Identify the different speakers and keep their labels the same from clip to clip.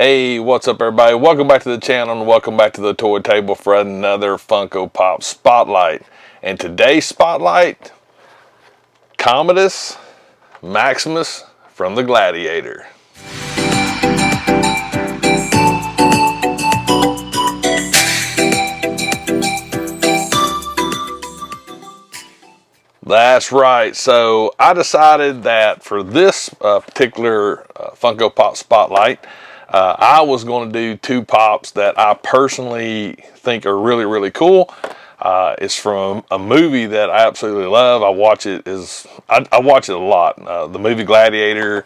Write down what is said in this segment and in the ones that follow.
Speaker 1: Hey, what's up everybody? Welcome back to the channel and welcome back to the toy table for another Funko Pop Spotlight. And today's Spotlight, Commodus Maximus from the Gladiator. That's right. So I decided that for this particular Funko Pop Spotlight, I was going to do two pops that I personally think are really cool. It's from a movie that I absolutely love. I watch it a lot. The movie Gladiator,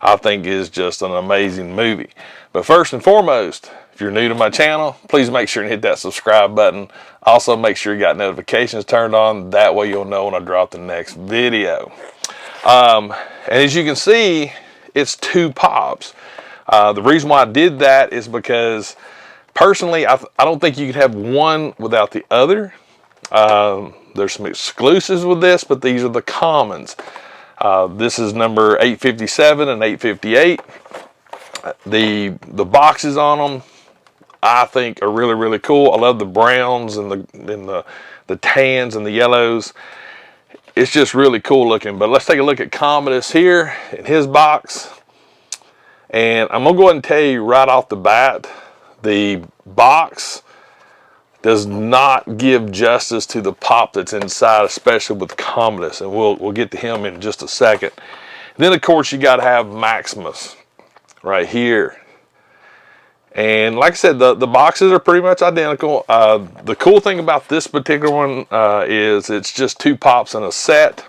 Speaker 1: I think, is just an amazing movie. But first and foremost, if you're new to my channel, please make sure and hit that subscribe button. Also, make sure you got notifications turned on. That way you'll know when I drop the next video. And as you can see, it's two pops. The reason why I did that is because personally, I don't think you can have one without the other. There's some exclusives with this, but these are the commons. This is number 857 and 858. The boxes on them, I think, are really cool. I love the browns and the tans and the yellows. It's just really cool looking. But let's take a look at Commodus here in his box. And I'm going to go ahead and tell you right off the bat, the box does not give justice to the pop that's inside, especially with Commodus. And we'll get to him in just a second. And then, of course, you got to have Maximus right here. And like I said, the boxes are pretty much identical. The cool thing about this particular one is it's just two pops in a set.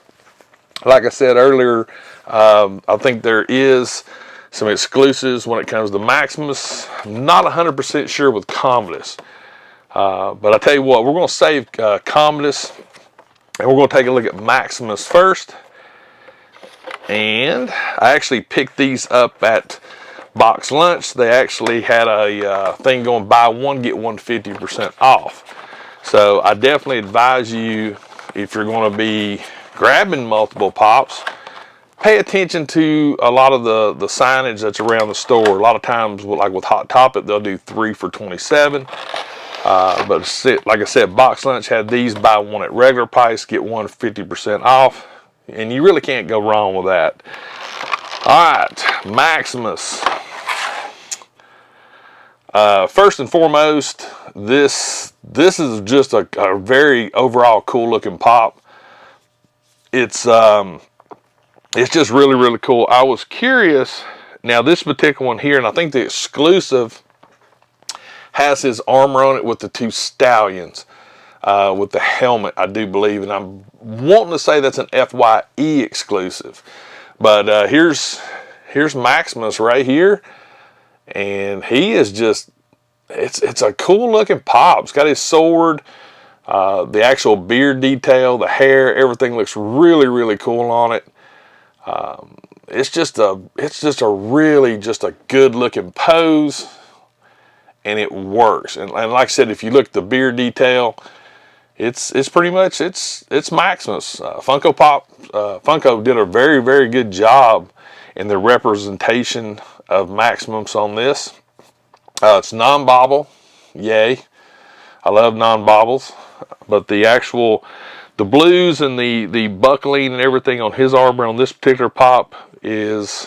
Speaker 1: Like I said earlier, I think there is some exclusives when it comes to Maximus. I'm not 100% sure with Commodus. But I tell you what, we're going to save Commodus and we're going to take a look at Maximus first. And I actually picked these up at Box Lunch. They actually had a thing going, buy one get one 50% off. So I definitely advise you, if you're going to be grabbing multiple pops, pay attention to a lot of the signage that's around the store. A lot of times, like with Hot Topic, they'll do 3 for $27. But like I said, Box Lunch had these, buy one at regular price, get one 50% off. And you really can't go wrong with that. All right, Maximus. First and foremost, this is just a very overall cool looking pop. It's just really cool. I was curious. Now this particular one here, and I think the exclusive has his armor on it with the two stallions, with the helmet, I do believe, and I'm wanting to say that's an FYE exclusive. But here's Maximus right here, and he is just, it's a cool looking pop. It's got his sword, the actual beard detail, the hair, everything looks really cool on it. It's just a really good looking pose, and it works. And like I said, if you look at the beard detail, it's pretty much it's Maximus. Funko did a very good job in the representation of Maximus on this. It's non-bobble, yay! I love non-bobbles, but the blues and the buckling and everything on his armor on this particular pop it's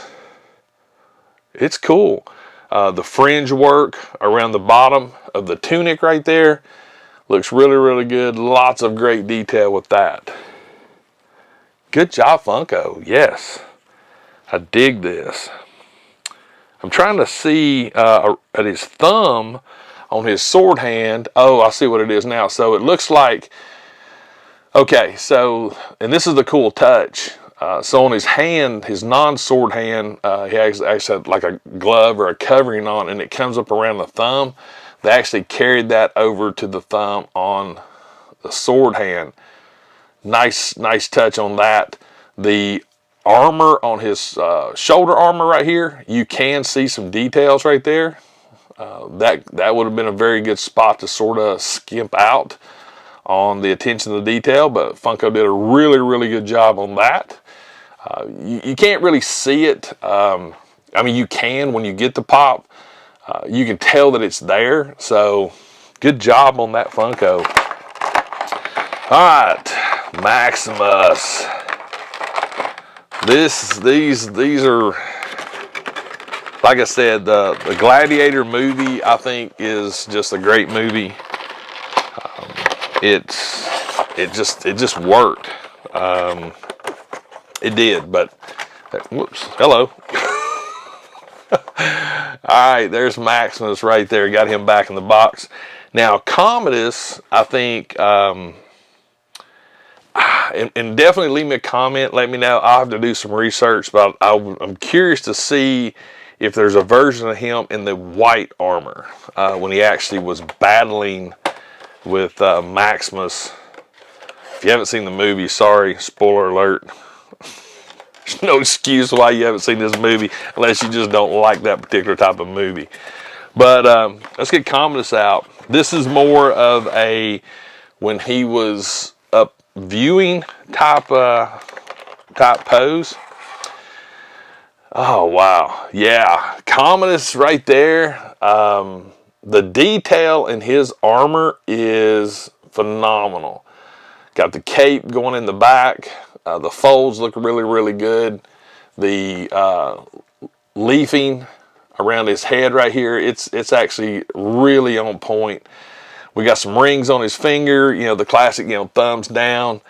Speaker 1: cool. The fringe work around the bottom of the tunic right there looks really good. Lots of great detail with that. Good job, Funko. Yes, I dig this. I'm trying to see at his thumb on his sword hand. Oh, I see what it is now. So it looks like, okay, so, and this is the cool touch. So on his hand, his non-sword hand, he actually had like a glove or a covering on, and it comes up around the thumb. They actually carried that over to the thumb on the sword hand. Nice touch on that. The armor on his shoulder armor right here, you can see some details right there. That would have been a very good spot to sort of skimp out on the attention to detail, but Funko did a really good job on that. You can't really see it. I mean, you can when you get the pop, you can tell that it's there. So good job on that Funko. All right, Maximus. These are, like I said, the Gladiator movie, I think, is just a great movie. It just worked. It did, but whoops, hello. All right, there's Maximus right there. Got him back in the box. Now, Commodus, I think, and definitely leave me a comment. Let me know. I'll have to do some research, but I'm curious to see if there's a version of him in the white armor when he actually was battling with Maximus. If you haven't seen the movie, sorry, spoiler alert. There's no excuse why you haven't seen this movie unless you just don't like that particular type of movie. But let's get Commodus out. This is more of a when he was up viewing type pose. Oh wow, yeah, Commodus right there. The detail in his armor is phenomenal. Got the cape going in the back. The folds look really, really good. The leafing around his head right here, it's actually really on point. We got some rings on his finger, you know, the classic, you know, thumbs down.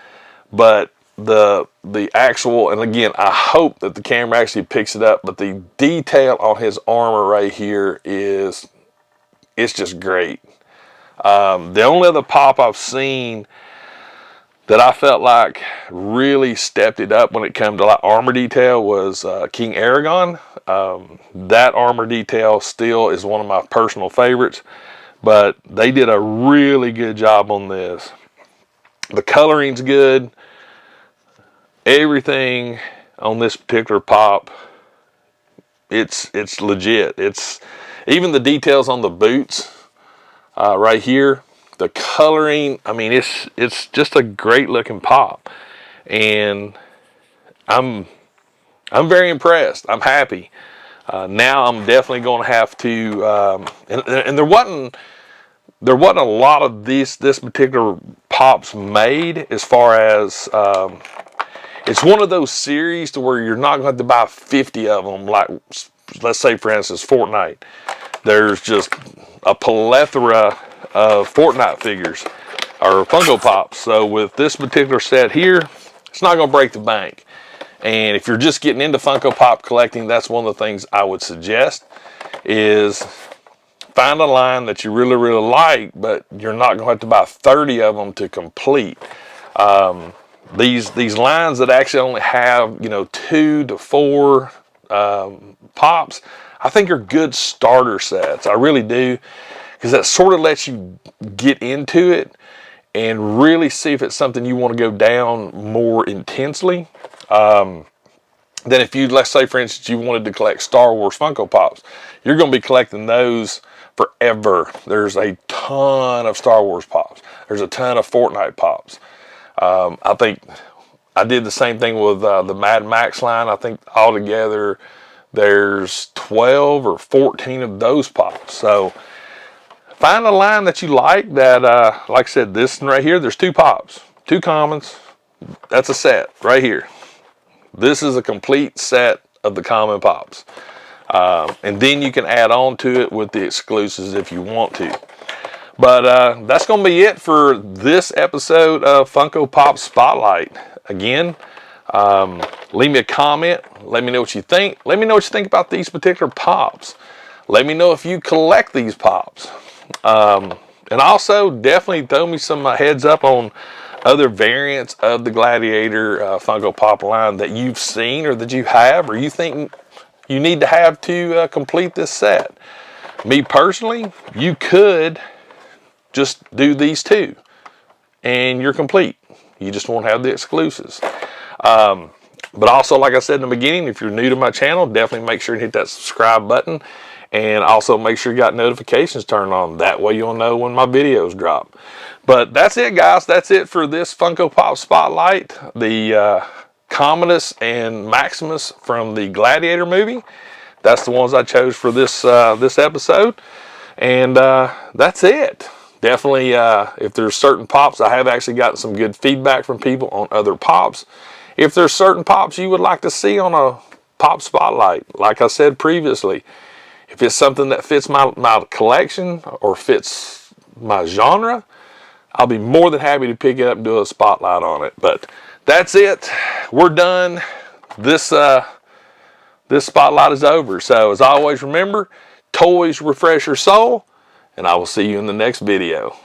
Speaker 1: But the actual, and again, I hope that the camera actually picks it up, but the detail on his armor right here it's just great. The only other pop I've seen that I felt like really stepped it up when it came to like armor detail was King Aragon. That armor detail still is one of my personal favorites, but they did a really good job on this. The coloring's good. Everything on this particular pop, it's legit. It's even the details on the boots right here. The coloring, I mean, it's just a great looking pop, and I'm very impressed. I'm happy. Now I'm definitely going to have to, and there wasn't a lot of this particular pops made, as far as it's one of those series to where you're not going to have to buy 50 of them. Like, let's say for instance Fortnite, there's just a plethora of Fortnite figures or Funko Pops. So with this particular set here, it's not going to break the bank. And if you're just getting into Funko Pop collecting, that's one of the things I would suggest, is find a line that you really, really like, but you're not going to have to buy 30 of them to complete. These lines that actually only have, you know, 2 to 4 pops, I think are good starter sets. I really do. Because that sort of lets you get into it and really see if it's something you want to go down more intensely. Then if you, let's say for instance, you wanted to collect Star Wars Funko Pops, you're going to be collecting those forever. There's a ton of Star Wars Pops. There's a ton of Fortnite Pops. I think I did the same thing with the Mad Max line. I think altogether there's 12 or 14 of those Pops. So find a line that you like that, like I said, this one right here, there's 2 pops, 2 commons. That's a set right here. This is a complete set of the common pops. And then you can add on to it with the exclusives if you want to. But that's going to be it for this episode of Funko Pop Spotlight. Again, leave me a comment. Let me know what you think. Let me know what you think about these particular pops. Let me know if you collect these pops. And also definitely throw me some heads up on other variants of the Gladiator Funko Pop line that you've seen or that you have or you think you need to have to complete this set. Me personally, you could just do these 2 and you're complete. You just won't have the exclusives. But also, like I said in the beginning, if you're new to my channel, definitely make sure to hit that subscribe button. And also make sure you got notifications turned on. That way you'll know when my videos drop. But that's it, guys. That's it for this Funko Pop Spotlight. The Commodus and Maximus from the Gladiator movie. that's the ones I chose for this this episode. And that's it. Definitely, if there's certain pops, I have actually gotten some good feedback from people on other pops. If there's certain pops you would like to see on a pop spotlight, like I said previously, if it's something that fits my collection or fits my genre, I'll be more than happy to pick it up and do a spotlight on it. But that's it. We're done. This this spotlight is over. So as always, remember, toys refresh your soul, and I will see you in the next video.